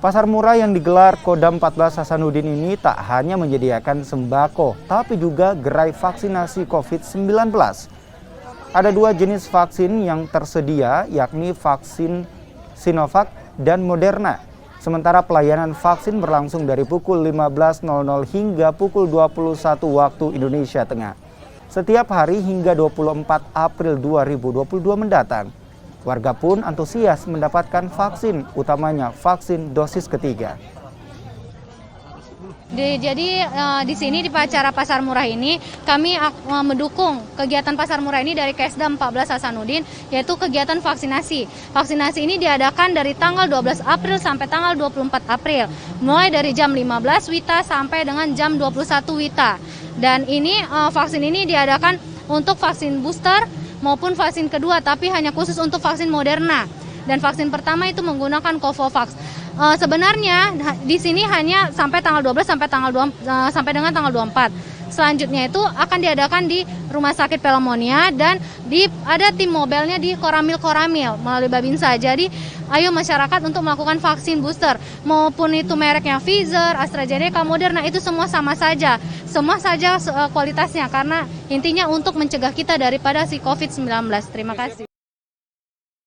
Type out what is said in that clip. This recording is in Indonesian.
Pasar murah yang digelar Kodam 14 Hasanuddin ini tak hanya menyediakan sembako, tapi juga gerai vaksinasi COVID-19. Ada dua jenis vaksin yang tersedia, yakni vaksin Sinovac dan Moderna. Sementara pelayanan vaksin berlangsung dari pukul 15.00 hingga pukul 21 waktu Indonesia Tengah. Setiap hari hingga 24 April 2022 mendatang. Warga pun antusias mendapatkan vaksin, utamanya vaksin dosis ketiga. Jadi di sini di acara pasar murah ini kami mendukung kegiatan pasar murah ini dari Kesdam 14 Hasanuddin, yaitu kegiatan vaksinasi. Vaksinasi ini diadakan dari tanggal 12 April sampai tanggal 24 April, mulai dari jam 15 WITA sampai dengan jam 21 WITA. Dan ini vaksin ini diadakan untuk vaksin booster maupun vaksin kedua, tapi hanya khusus untuk vaksin Moderna. Dan vaksin pertama itu menggunakan Covovax. Sebenarnya di sini hanya sampai tanggal 12 sampai dengan tanggal 24. Selanjutnya itu akan diadakan di Rumah Sakit Pelamonia dan ada tim mobilnya di Koramil melalui Babinsa. Jadi ayo masyarakat untuk melakukan vaksin booster, maupun itu mereknya Pfizer, AstraZeneca, Moderna, itu semua sama saja. Semua saja kualitasnya, karena intinya untuk mencegah kita daripada si COVID-19. Terima kasih.